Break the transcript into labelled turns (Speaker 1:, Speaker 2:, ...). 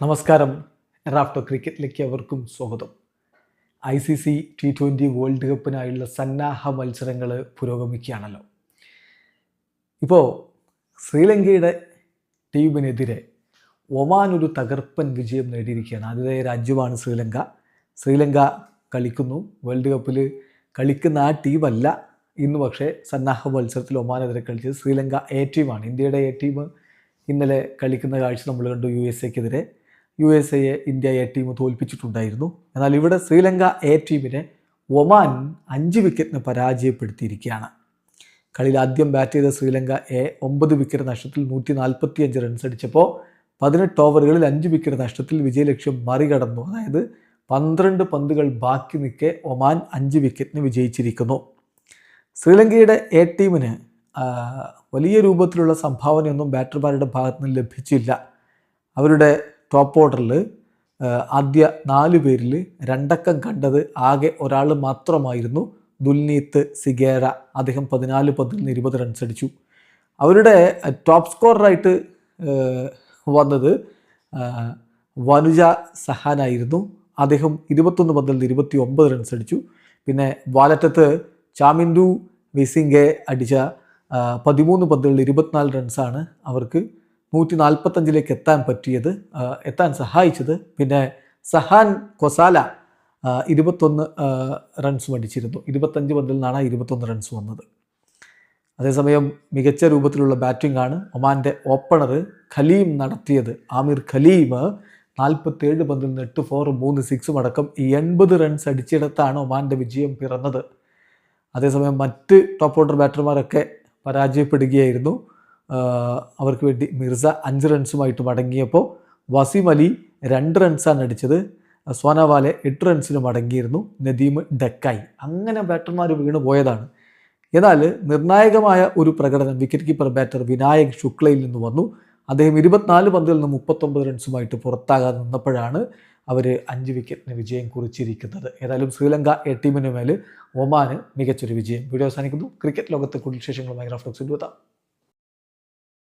Speaker 1: നമസ്കാരം. റാഫ്റ്റോ ക്രിക്കറ്റിലേക്ക് അവർക്കും സ്വാഗതം. ICC T20 വേൾഡ് കപ്പിനായുള്ള സന്നാഹ മത്സരങ്ങൾ പുരോഗമിക്കുകയാണല്ലോ. ഇപ്പോൾ ശ്രീലങ്കയുടെ ടീമിനെതിരെ ഒമാൻ ഒരു തകർപ്പൻ വിജയം നേടിയിരിക്കുകയാണ്. ആദ്യത്തെ രാജ്യമാണ് ശ്രീലങ്ക കളിക്കുന്നു. വേൾഡ് കപ്പിൽ കളിക്കുന്ന ആ ടീമല്ല ഇന്ന്, പക്ഷേ സന്നാഹ മത്സരത്തിൽ ഒമാനെതിരെ കളിച്ചത് ശ്രീലങ്ക എ ടീമാണ്. ഇന്ത്യയുടെ എ ടീം ഇന്നലെ കളിക്കുന്ന കാഴ്ച നമ്മൾ കണ്ടു. USA ഇന്ത്യ എ ടീം തോൽപ്പിച്ചിട്ടുണ്ടായിരുന്നു. എന്നാൽ ഇവിടെ ശ്രീലങ്ക എ ടീമിനെ ഒമാൻ 5 വിക്കറ്റിന് പരാജയപ്പെടുത്തിയിരിക്കുകയാണ്. കളിയിൽ ആദ്യം ബാറ്റ് ചെയ്ത ശ്രീലങ്ക എ 9 വിക്കറ്റ് നഷ്ടത്തിൽ 145 റൺസ് അടിച്ചപ്പോൾ 18 ഓവറുകളിൽ 5 വിക്കറ്റ് നഷ്ടത്തിൽ വിജയലക്ഷ്യം മറികടന്നു. അതായത് 12 പന്തുകൾ ബാക്കി നിൽക്കെ ഒമാൻ 5 വിക്കറ്റിന് വിജയിച്ചിരിക്കുന്നു. ശ്രീലങ്കയുടെ എ ടീമിന് വലിയ രൂപത്തിലുള്ള സംഭാവനയൊന്നും ബാറ്റർമാരുടെ ഭാഗത്ത് നിന്ന് ലഭിച്ചില്ല. അവരുടെ ടോപ്പ് ഓർഡറിൽ ആദ്യ 4 പേരിൽ 2 അക്കം കണ്ടത് ആകെ ഒരാൾ മാത്രമായിരുന്നു, ദുൽനീത് സിഗേര. അദ്ദേഹം 14 പന്തിൽ നിന്ന് 20 റൺസ് അടിച്ചു. അവരുടെ ടോപ്പ് സ്കോററായിട്ട് വന്നത് വനുജ സഹാനായിരുന്നു. അദ്ദേഹം 21 പന്തിൽ നിന്ന് 29 റൺസ് അടിച്ചു. പിന്നെ വാലറ്റത്ത് ചാമിൻഡു വിസിംഗെ അടിച്ച 13 പന്തുകളിൽ 24 റൺസാണ് അവർക്ക് 145 എത്താൻ സഹായിച്ചത്. പിന്നെ സഹാൻ കൊസാല 21 റൺസും അടിച്ചിരുന്നു. 25 പന്തിൽ നിന്നാണ് 21 റൺസ് വന്നത്. അതേസമയം മികച്ച രൂപത്തിലുള്ള ബാറ്റിംഗ് ആണ് ഒമാൻ്റെ ഓപ്പണർ ഖലീം നടത്തിയത്. ആമിർ ഖലീം 47 പന്തിൽ നിന്ന് 8 4 3 6 അടക്കം 80 റൺസ് അടിച്ചിടത്താണ് ഒമാൻ്റെ വിജയം പിറന്നത്. അതേസമയം മറ്റ് ടോപ്പ് ഓർഡർ ബാറ്റർമാരൊക്കെ പരാജയപ്പെടുകയായിരുന്നു. അവർക്ക് വേണ്ടി മിർസ 5 റൺസുമായിട്ട് മടങ്ങിയപ്പോൾ വസീം അലി 2 റൺസാണ് അടിച്ചത്. സോനവാലെ 8 റൺസിന് മടങ്ങിയിരുന്നു. നദീം ഡക്കായി. അങ്ങനെ ബാറ്റർമാർ വീണ് പോയതാണ്. എന്നാൽ നിർണായകമായ ഒരു പ്രകടനം വിക്കറ്റ് കീപ്പർ ബാറ്റർ വിനായക് ശുക്ലയിൽ നിന്ന് വന്നു. അദ്ദേഹം 24 പന്തിൽ നിന്ന് 39 റൺസുമായിട്ട് പുറത്താകാതെ നിന്നപ്പോഴാണ് അവർ 5 വിക്കറ്റിന് വിജയം കുറിച്ചിരിക്കുന്നത്. ഏതായാലും ശ്രീലങ്ക എ ടീമിന് മേൽ ഒമാന് മികച്ചൊരു വിജയം. വീഡിയോ അവസാനിക്കുന്നു. ക്രിക്കറ്റ് ലോകത്തെ കൂടുതൽ വിശേഷങ്ങളുമായി റാഫ്റ്റോക്സ് എത്താം.